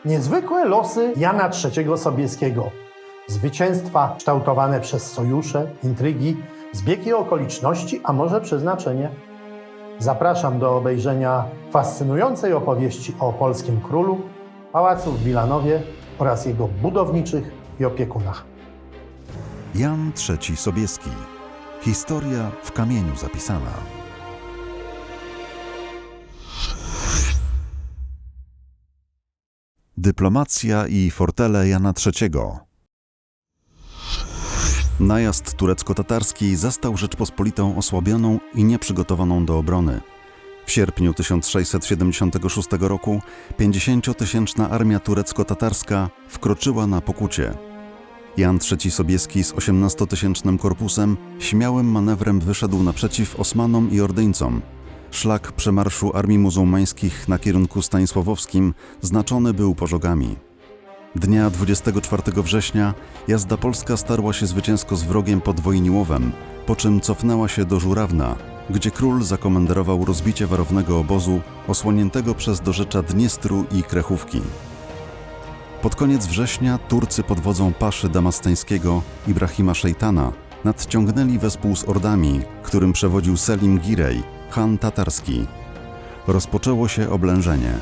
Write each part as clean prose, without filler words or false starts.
Niezwykłe losy Jana III Sobieskiego. Zwycięstwa kształtowane przez sojusze, intrygi, zbiegi okoliczności, a może przeznaczenie. Zapraszam do obejrzenia fascynującej opowieści o polskim królu, pałacu w Wilanowie oraz jego budowniczych i opiekunach. Jan III Sobieski. Historia w kamieniu zapisana. Dyplomacja i fortele Jana III. Najazd turecko-tatarski zastał Rzeczpospolitą osłabioną i nieprzygotowaną do obrony. W sierpniu 1676 roku 50-tysięczna armia turecko-tatarska wkroczyła na Pokucie. Jan III Sobieski z 18-tysięcznym korpusem śmiałym manewrem wyszedł naprzeciw Osmanom i Ordyńcom. Szlak przemarszu armii muzułmańskich na kierunku stanisławowskim znaczony był pożogami. Dnia 24 września jazda polska starła się zwycięsko z wrogiem pod Wojniłowem, po czym cofnęła się do Żurawna, gdzie król zakomenderował rozbicie warownego obozu osłoniętego przez dorzecza Dniestru i Krechówki. Pod koniec września Turcy pod wodzą paszy damasteńskiego Ibrahima Szejtana nadciągnęli wespół z Ordami, którym przewodził Selim Girej, han tatarski. Rozpoczęło się oblężenie.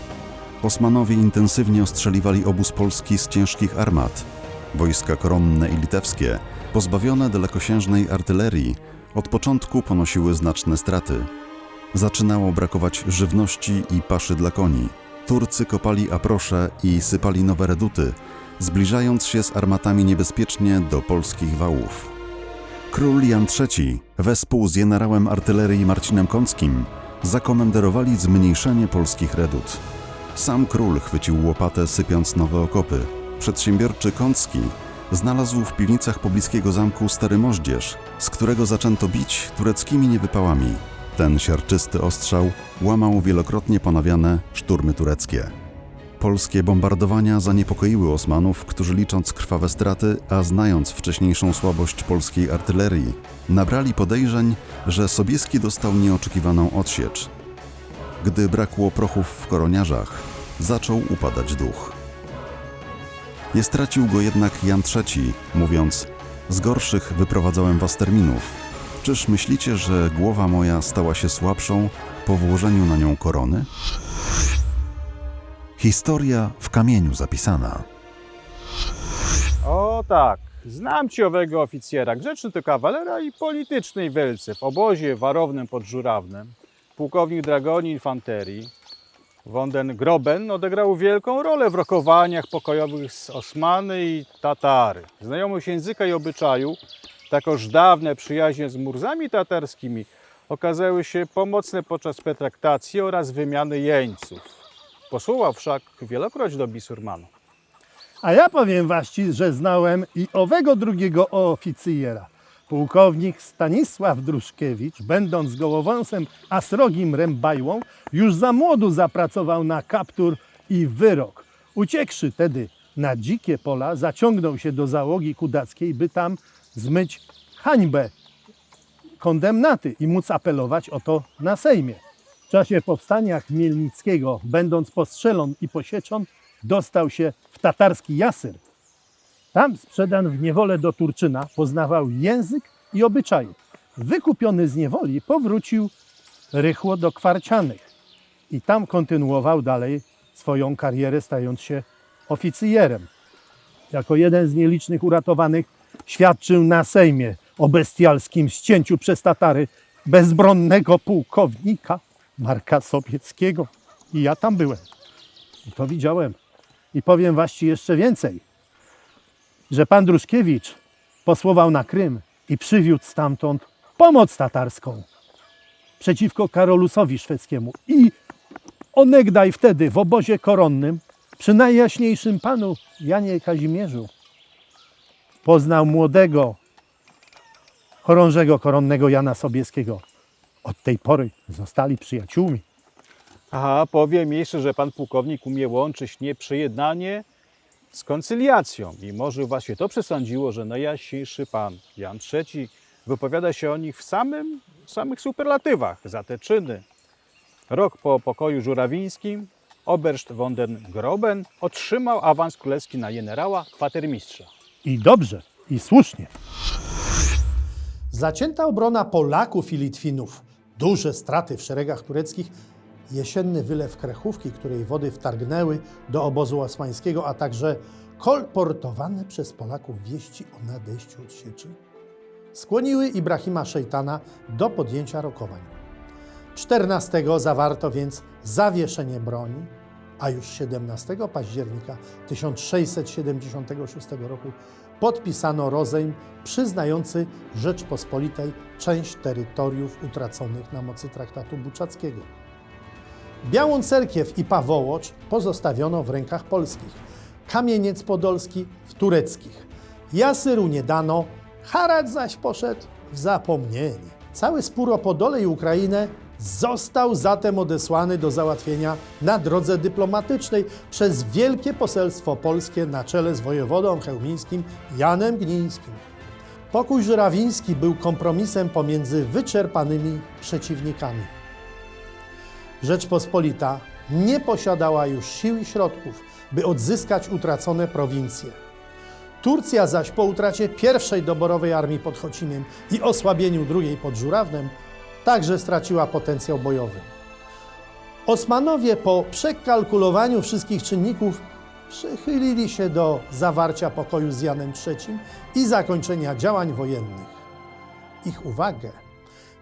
Osmanowie intensywnie ostrzeliwali obóz polski z ciężkich armat. Wojska koronne i litewskie, pozbawione dalekosiężnej artylerii, od początku ponosiły znaczne straty. Zaczynało brakować żywności i paszy dla koni. Turcy kopali aprosze i sypali nowe reduty, zbliżając się z armatami niebezpiecznie do polskich wałów. Król Jan III wespół z generałem artylerii Marcinem Kąckim zakomenderowali zmniejszenie polskich redut. Sam król chwycił łopatę, sypiąc nowe okopy. Przedsiębiorczy Kącki znalazł w piwnicach pobliskiego zamku stary moździerz, z którego zaczęto bić tureckimi niewypałami. Ten siarczysty ostrzał łamał wielokrotnie ponawiane szturmy tureckie. Polskie bombardowania zaniepokoiły Osmanów, którzy licząc krwawe straty, a znając wcześniejszą słabość polskiej artylerii, nabrali podejrzeń, że Sobieski dostał nieoczekiwaną odsiecz. Gdy brakło prochów w koroniarzach, zaczął upadać duch. Nie stracił go jednak Jan III, mówiąc: „Z gorszych wyprowadzałem was terminów. Czyż myślicie, że głowa moja stała się słabszą po włożeniu na nią korony?” Historia w kamieniu zapisana. O tak, znam ci owego oficjera, grzeczny to kawalera i politycznej wielce w obozie warownym pod Żurawnem. Pułkownik dragoni infanterii, von den Groben, odegrał wielką rolę w rokowaniach pokojowych z Osmany i Tatary. Znajomość języka i obyczaju, takoż dawne przyjaźnie z Murzami tatarskimi okazały się pomocne podczas pretraktacji oraz wymiany jeńców. Posłuchał wszak wielokroć do bisurmanu. A ja powiem właśnie, że znałem i owego drugiego oficjera. Pułkownik Stanisław Druszkiewicz, będąc gołowąsem a srogim rębajłą, już za młodu zapracował na kaptur i wyrok. Uciekłszy tedy na dzikie pola, zaciągnął się do załogi kudackiej, by tam zmyć hańbę kondemnaty i móc apelować o to na Sejmie. W czasie powstania Chmielnickiego, będąc postrzelon i posieczon, dostał się w tatarski Jasyr. Tam sprzedany w niewolę do Turczyna, poznawał język i obyczaje. Wykupiony z niewoli, powrócił rychło do Kwarcianych i tam kontynuował dalej swoją karierę, stając się oficjerem. Jako jeden z nielicznych uratowanych świadczył na Sejmie o bestialskim ścięciu przez Tatary bezbronnego pułkownika Marka Sobieckiego. I ja tam byłem. I to widziałem. I powiem właściwie jeszcze więcej, że pan Druszkiewicz posłował na Krym i przywiódł stamtąd pomoc tatarską przeciwko Karolusowi Szwedzkiemu. I onegdaj wtedy w obozie koronnym przy najjaśniejszym panu Janie Kazimierzu poznał młodego chorążego koronnego Jana Sobieskiego. Od tej pory zostali przyjaciółmi. Aha, powiem jeszcze, że pan pułkownik umie łączyć nieprzyjednanie z koncyliacją i może właśnie to przesądziło, że najjaśniejszy pan Jan III wypowiada się o nich w samych superlatywach za te czyny. Rok po pokoju żurawińskim Oberst von den Groben otrzymał awans królewski na generała kwatermistrza. I dobrze, i słusznie. Zacięta obrona Polaków i Litwinów, duże straty w szeregach tureckich, jesienny wylew Krechówki, której wody wtargnęły do obozu osmańskiego, a także kolportowane przez Polaków wieści o nadejściu od sieczy, skłoniły Ibrahima Szejtana do podjęcia rokowań. 14 zawarto więc zawieszenie broni, a już 17 października 1676 roku podpisano rozejm przyznający Rzeczpospolitej część terytoriów utraconych na mocy traktatu buczackiego. Białą Cerkiew i Pawołocz pozostawiono w rękach polskich, Kamieniec Podolski w tureckich. Jasyru nie dano, haracz zaś poszedł w zapomnienie. Cały spór o Podole i Ukrainę został zatem odesłany do załatwienia na drodze dyplomatycznej przez Wielkie Poselstwo Polskie na czele z wojewodą chełmińskim Janem Gnińskim. Pokój żurawiński był kompromisem pomiędzy wyczerpanymi przeciwnikami. Rzeczpospolita nie posiadała już sił i środków, by odzyskać utracone prowincje. Turcja zaś po utracie pierwszej doborowej armii pod Chocimiem i osłabieniu drugiej pod Żurawnem także straciła potencjał bojowy. Osmanowie po przekalkulowaniu wszystkich czynników przychylili się do zawarcia pokoju z Janem III i zakończenia działań wojennych. Ich uwagę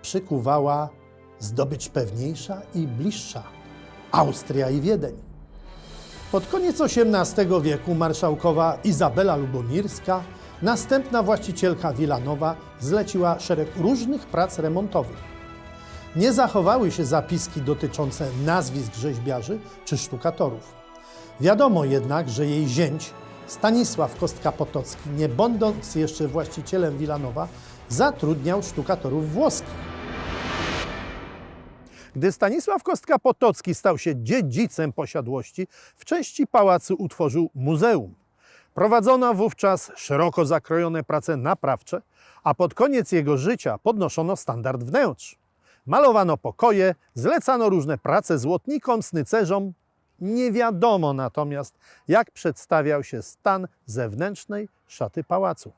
przykuwała zdobycz pewniejsza i bliższa – Austria i Wiedeń. Pod koniec XVIII wieku marszałkowa Izabela Lubomirska, następna właścicielka Wilanowa, zleciła szereg różnych prac remontowych. Nie zachowały się zapiski dotyczące nazwisk rzeźbiarzy czy sztukatorów. Wiadomo jednak, że jej zięć Stanisław Kostka-Potocki, nie będąc jeszcze właścicielem Wilanowa, zatrudniał sztukatorów włoskich. Gdy Stanisław Kostka-Potocki stał się dziedzicem posiadłości, w części pałacu utworzył muzeum. Prowadzono wówczas szeroko zakrojone prace naprawcze, a pod koniec jego życia podnoszono standard wnętrz. Malowano pokoje, zlecano różne prace złotnikom, snycerzom. Nie wiadomo natomiast, jak przedstawiał się stan zewnętrznej szaty pałacu.